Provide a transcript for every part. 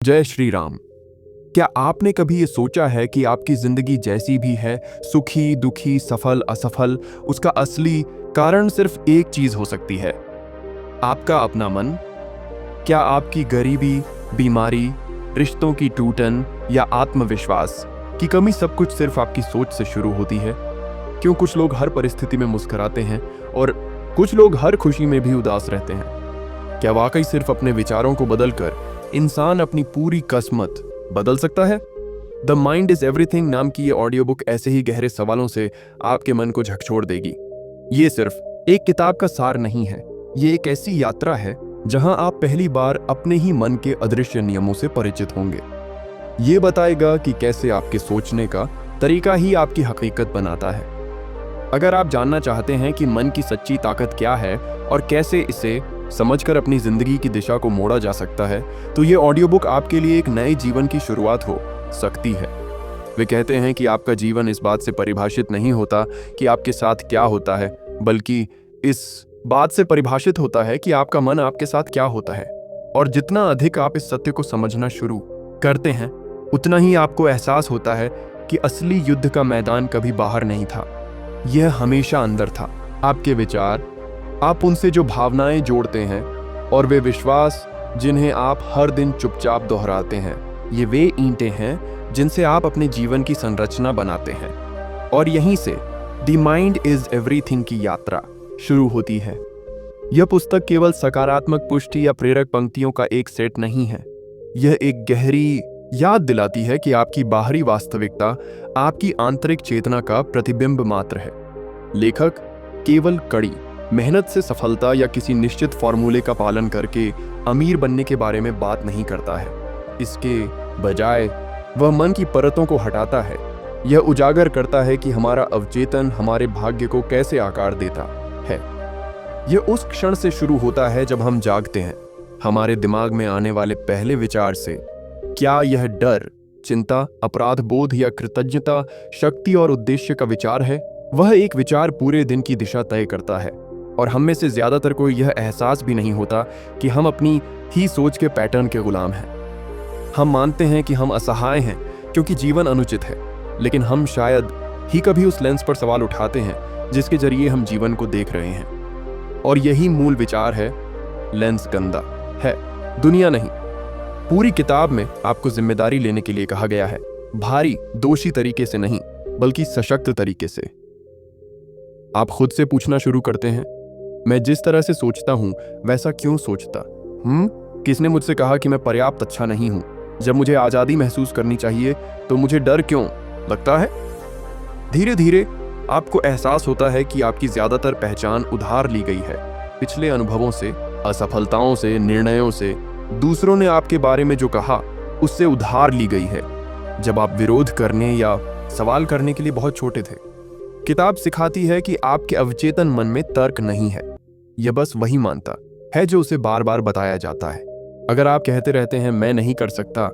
जय श्री राम। क्या आपने कभी ये सोचा है कि आपकी जिंदगी जैसी भी है, सुखी दुखी सफल असफल, उसका असली कारण सिर्फ एक चीज हो सकती है, आपका अपना मन? क्या आपकी गरीबी, बीमारी, रिश्तों की टूटन या आत्मविश्वास की कमी सब कुछ सिर्फ आपकी सोच से शुरू होती है? क्यों कुछ लोग हर परिस्थिति में मुस्कुराते हैं और कुछ लोग हर खुशी में भी उदास रहते हैं? क्या वाकई सिर्फ अपने विचारों को बदलकर इंसान अपनी पूरी किस्मत बदल सकता है? द माइंड इज एवरीथिंग नाम की ये ऑडियो बुक ऐसे ही गहरे सवालों से आपके मन को झकझोर देगी। ये सिर्फ एक किताब का सार नहीं है, ये एक ऐसी यात्रा है जहां आप पहली बार अपने ही मन के अदृश्य नियमों से परिचित होंगे। ये बताएगा कि कैसे आपके सोचने का तरीका ही आपकी हकीकत बनाता है। अगर आप जानना चाहते हैं कि मन की सच्ची ताकत क्या है और कैसे इसे समझकर अपनी जिंदगी की दिशा को मोड़ा जा सकता है, तो ये ऑडियो बुक आपके लिए एक नए जीवन की शुरुआत हो सकती है। वे कहते हैं कि आपका जीवन इस बात से परिभाषित नहीं होता कि आपके साथ क्या होता है, बल्कि इस बात से परिभाषित होता है कि आपका मन आपके साथ क्या होता है। और जितना अधिक आप इस सत्य को समझना शुरू करते हैं, उतना ही आपको एहसास होता है कि असली युद्ध का मैदान कभी बाहर नहीं था, यह हमेशा अंदर था। आपके विचार, आप उनसे जो भावनाएं जोड़ते हैं और वे विश्वास जिन्हें आप हर दिन चुपचाप दोहराते हैं, ये वे ईंटें हैं जिनसे आप अपने जीवन की संरचना बनाते हैं। और यहीं से द माइंड इज एवरीथिंग की यात्रा शुरू होती है। यह पुस्तक केवल सकारात्मक पुष्टि या प्रेरक पंक्तियों का एक सेट नहीं है, यह एक गहरी याद दिलाती है कि आपकी बाहरी वास्तविकता आपकी आंतरिक चेतना का प्रतिबिंब मात्र है। लेखक केवल कड़ी मेहनत से सफलता या किसी निश्चित फॉर्मूले का पालन करके अमीर बनने के बारे में बात नहीं करता है। इसके बजाय वह मन की परतों को हटाता है। यह उजागर करता है कि हमारा अवचेतन हमारे भाग्य को कैसे आकार देता है। यह उस क्षण से शुरू होता है जब हम जागते हैं। हमारे दिमाग में आने वाले पहले विचार से, क्या यह डर, चिंता, अपराध बोध या कृतज्ञता, शक्ति और उद्देश्य का विचार है? वह एक विचार पूरे दिन की दिशा तय करता है। और हम में से ज्यादातर को यह एहसास भी नहीं होता कि हम अपनी ही सोच के पैटर्न के गुलाम हैं। हम मानते हैं कि हम असहाय हैं क्योंकि जीवन अनुचित है, लेकिन हम शायद ही कभी उस लेंस पर सवाल उठाते हैं जिसके जरिए हम जीवन को देख रहे हैं। और यही मूल विचार है, लेंस गंदा है, दुनिया नहीं। पूरी किताब में आपको जिम्मेदारी लेने के लिए कहा गया है, भारी दोषी तरीके से नहीं, बल्कि सशक्त तरीके से। आप खुद से पूछना शुरू करते हैं, मैं जिस तरह से सोचता हूं वैसा क्यों सोचता? किसने मुझसे कहा कि मैं पर्याप्त अच्छा नहीं हूं? जब मुझे आजादी महसूस करनी चाहिए तो मुझे डर क्यों लगता है? धीरे धीरे आपको एहसास होता है कि आपकी ज्यादातर पहचान उधार ली गई है, पिछले अनुभवों से, असफलताओं से, निर्णयों से, दूसरों ने आपके बारे में जो कहा उससे उधार ली गई है, जब आप विरोध करने या सवाल करने के लिए बहुत छोटे थे। किताब सिखाती है कि आपके अवचेतन मन में तर्क नहीं है, यह बस वही मानता है जो उसे बार बार बताया जाता है। अगर आप कहते रहते हैं मैं नहीं कर सकता,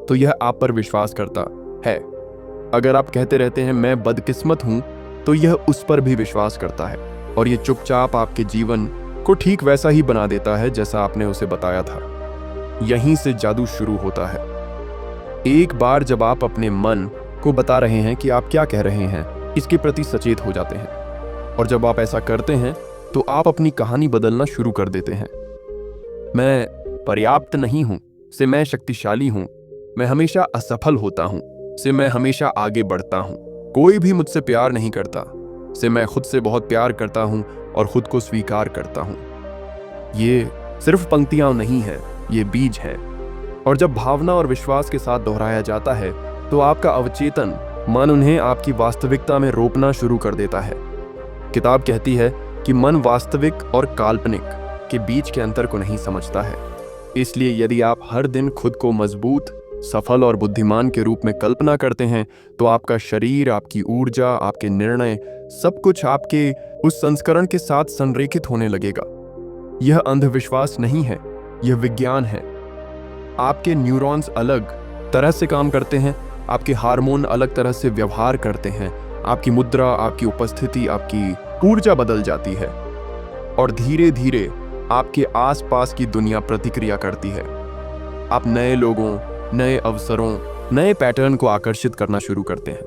तो यह आप पर विश्वास करता है। अगर आप कहते रहते हैं मैं बदकिस्मत हूं, तो यह उस पर भी विश्वास करता है। और यह चुपचाप आपके जीवन को ठीक वैसा ही बना देता है जैसा आपने उसे बताया था। यहीं से जादू शुरू होता है। एक बार जब आप अपने मन को बता रहे हैं कि आप क्या कह रहे हैं, इसके प्रति सचेत हो जाते हैं। और जब आप ऐसा करते हैं तो आप अपनी कहानी बदलना शुरू कर देते हैं। मैं पर्याप्त नहीं हूं से मैं शक्तिशाली हूं, मैं हमेशा असफल होता हूं से मैं हमेशा आगे बढ़ता हूं, कोई भी मुझसे प्यार नहीं करता से मैं खुद से बहुत प्यार करता हूं और खुद को स्वीकार करता हूं। ये सिर्फ पंक्तियां नहीं है, ये बीज है। और जब भावना और विश्वास के साथ दोहराया जाता है तो आपका अवचेतन मन उन्हें आपकी वास्तविकता में रोपना शुरू कर देता है। किताब कहती है कि मन वास्तविक और काल्पनिक के बीच के अंतर को नहीं समझता है। इसलिए यदि आप हर दिन खुद को मजबूत, सफल और बुद्धिमान के रूप में कल्पना करते हैं, तो आपका शरीर, आपकी ऊर्जा, आपके निर्णय, सब कुछ आपके उस संस्करण के साथ संरेखित होने लगेगा। यह अंधविश्वास नहीं है, यह विज्ञान है। आपके न्यूरॉन्स अलग तरह से काम करते हैं, आपके हार्मोन अलग तरह से व्यवहार करते हैं, आपकी मुद्रा, आपकी उपस्थिति, आपकी ऊर्जा बदल जाती है और धीरे धीरे आपके आसपास की दुनिया प्रतिक्रिया करती है। आप नए लोगों, नए अवसरों, नए पैटर्न को आकर्षित करना शुरू करते हैं।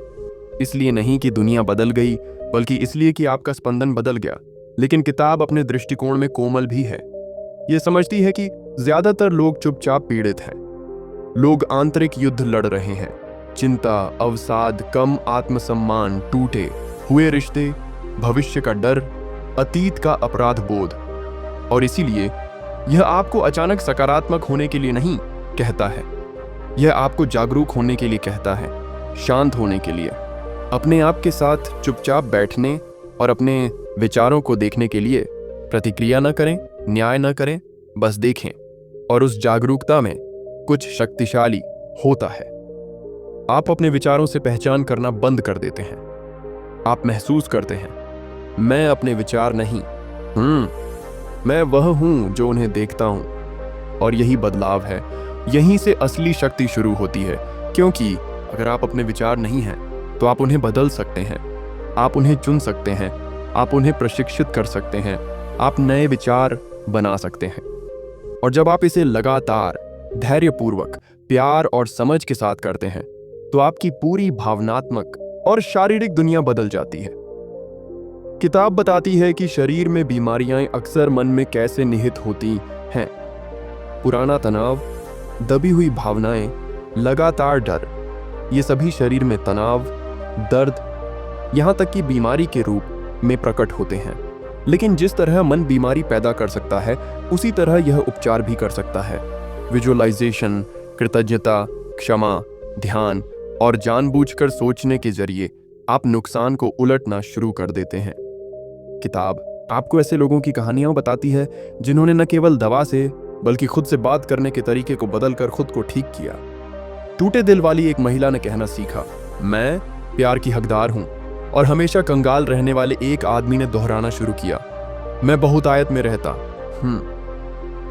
इसलिए नहीं कि दुनिया बदल गई, बल्कि इसलिए कि आपका स्पंदन बदल गया। लेकिन किताब अपने दृष्टिकोण में कोमल भी है। यह समझती है कि ज्यादातर लोग चुपचाप पीड़ित हैं। लोग आंतरिक युद्ध लड़ रहे हैं। चिंता, अवसाद, कम आत्मसम्मान, टूटे हुए रिश्ते, भविष्य का डर, अतीत का अपराध बोध। और इसीलिए यह आपको अचानक सकारात्मक होने के लिए नहीं कहता है, यह आपको जागरूक होने के लिए कहता है, शांत होने के लिए, अपने आप के साथ चुपचाप बैठने और अपने विचारों को देखने के लिए। प्रतिक्रिया न करें, न्याय न करें, बस देखें। और उस जागरूकता में कुछ शक्तिशाली होता है। आप अपने विचारों से पहचान करना बंद कर देते हैं। आप महसूस करते हैं, मैं अपने विचार नहीं, मैं वह हूं जो उन्हें देखता हूं। और यही बदलाव है, यहीं से असली शक्ति शुरू होती है। क्योंकि अगर आप अपने विचार नहीं हैं, तो आप उन्हें बदल सकते हैं, आप उन्हें चुन सकते हैं, आप उन्हें प्रशिक्षित कर सकते हैं, आप नए विचार बना सकते हैं। और जब आप इसे लगातार, धैर्यपूर्वक, प्यार और समझ के साथ करते हैं, तो आपकी पूरी भावनात्मक और शारीरिक दुनिया बदल जाती है। किताब बताती है कि शरीर में बीमारियां अक्सर मन में कैसे निहित होती हैं। पुराना तनाव, दबी हुई भावनाएं, लगातार डर, ये सभी शरीर में तनाव, दर्द, यहां तक कि बीमारी के रूप में प्रकट होते हैं। लेकिन जिस तरह मन बीमारी पैदा कर सकता है, उसी तरह यह उपचार भी कर सकता है। विजुअलाइजेशन, कृतज्ञता, क्षमा, ध्यान और जानबूझकर सोचने के जरिए आप नुकसान को उलटना शुरू कर देते हैं। किताब आपको ऐसे लोगों की कहानियां बताती है जिन्होंने न केवल दवा से, बल्कि खुद से बात करने के तरीके को बदलकर खुद को ठीक किया। टूटे दिल वाली एक महिला ने कहना सीखा, मैं प्यार की हकदार हूं। और हमेशा कंगाल रहने वाले एक आदमी ने दोहराना शुरू किया, मैं बहुतायत में रहता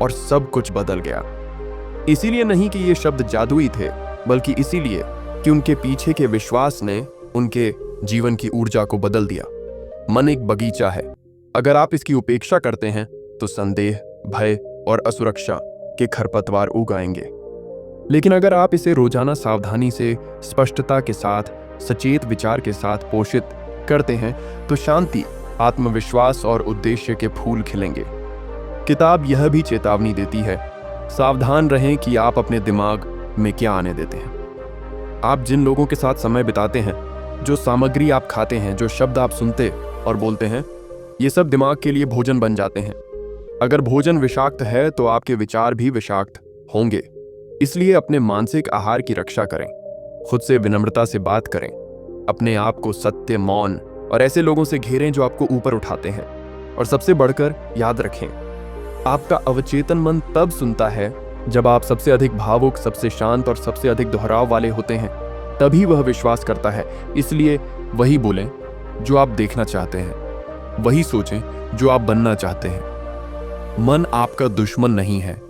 और सब कुछ बदल गया। इसीलिए नहीं कि ये शब्द जादुई थे, बल्कि इसीलिए कि उनके पीछे के विश्वास ने उनके जीवन की ऊर्जा को बदल दिया। मन एक बगीचा है। अगर आप इसकी उपेक्षा करते हैं, तो संदेह, भय और असुरक्षा के खरपतवार उगाएंगे। लेकिन अगर आप इसे रोजाना सावधानी से, स्पष्टता के साथ, सचेत विचार के साथ पोषित करते हैं, तो शांति, आत्मविश्वास और उद्देश्य के फूल खिलेंगे। किताब यह भी चेतावनी देती है, सावधान रहें कि आप अपने दिमाग में क्या आने देते हैं। आप जिन लोगों के साथ समय बिताते हैं, जो सामग्री आप खाते हैं, जो शब्द आप सुनते और बोलते हैं, ये सब दिमाग के लिए भोजन बन जाते हैं। अगर भोजन विषाक्त है, तो आपके विचार भी विषाक्त होंगे। इसलिए अपने मानसिक आहार की रक्षा करें, खुद से विनम्रता से बात करें, अपने आप को सत्य, मौन और ऐसे लोगों से घेरें जो आपको ऊपर उठाते हैं। और सबसे बढ़कर याद रखें, आपका अवचेतन मन तब सुनता है जब आप सबसे अधिक भावुक, सबसे शांत और सबसे अधिक दोहराव वाले होते हैं। तभी वह विश्वास करता है। इसलिए वही बोलें जो आप देखना चाहते हैं, वही सोचें जो आप बनना चाहते हैं। मन आपका दुश्मन नहीं है,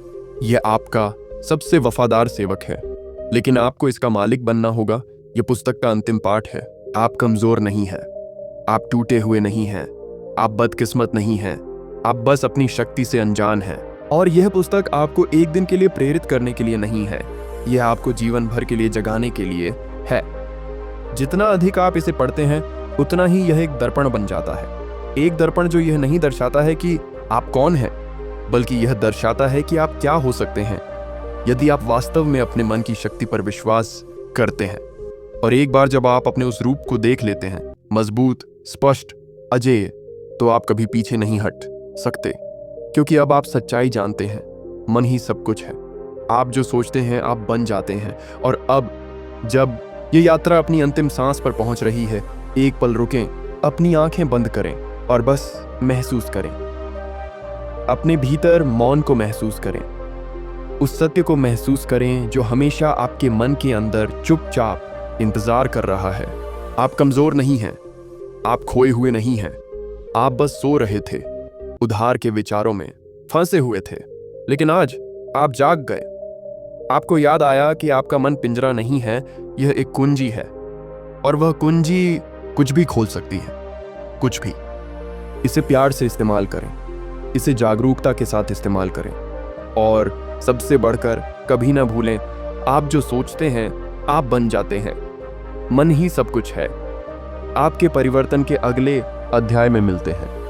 यह आपका सबसे वफादार सेवक है। लेकिन आपको इसका मालिक बनना होगा। यह पुस्तक का अंतिम पाठ है। आप कमजोर नहीं हैं, आप टूटे हुए नहीं हैं, आप बदकिस्मत नहीं हैं, आप बस अपनी शक्ति से अनजान हैं। और यह पुस्तक आपको एक दिन के लिए प्रेरित करने के लिए नहीं है, यह आपको जीवन भर के लिए जगाने के लिए है। जितना अधिक आप इसे पढ़ते हैं, उतना ही यह एक दर्पण बन जाता है। एक दर्पण जो यह नहीं दर्शाता है कि आप कौन हैं, बल्कि यह दर्शाता है कि आप क्या हो सकते हैं यदि आप वास्तव में अपने मन की शक्ति पर विश्वास करते हैं। और एक बार जब आप अपने उस रूप को देख लेते हैं, मजबूत, स्पष्ट, अजेय, तो आप कभी पीछे नहीं हट सकते। क्योंकि अब आप सच्चाई जानते हैं, मन ही सब कुछ है। आप जो सोचते हैं, आप बन जाते हैं। और अब जब ये यात्रा अपनी अंतिम सांस पर पहुंच रही है, एक पल रुकें, अपनी आंखें बंद करें और बस महसूस करें। अपने भीतर मौन को महसूस करें, उस सत्य को महसूस करें जो हमेशा आपके मन के अंदर चुपचाप इंतजार कर रहा है। आप कमजोर नहीं हैं, आप खोए हुए नहीं हैं, आप बस सो रहे थे, उधार के विचारों में फंसे हुए थे। लेकिन आज आप जाग गए। आपको याद आया कि आपका मन पिंजरा नहीं है, यह एक कुंजी है। और वह कुंजी कुछ भी खोल सकती है, कुछ भी। इसे प्यार से इस्तेमाल करें, इसे जागरूकता के साथ इस्तेमाल करें। और सबसे बढ़कर कभी ना भूलें, आप जो सोचते हैं आप बन जाते हैं। मन ही सब कुछ है। आपके परिवर्तन के अगले अध्याय में मिलते हैं।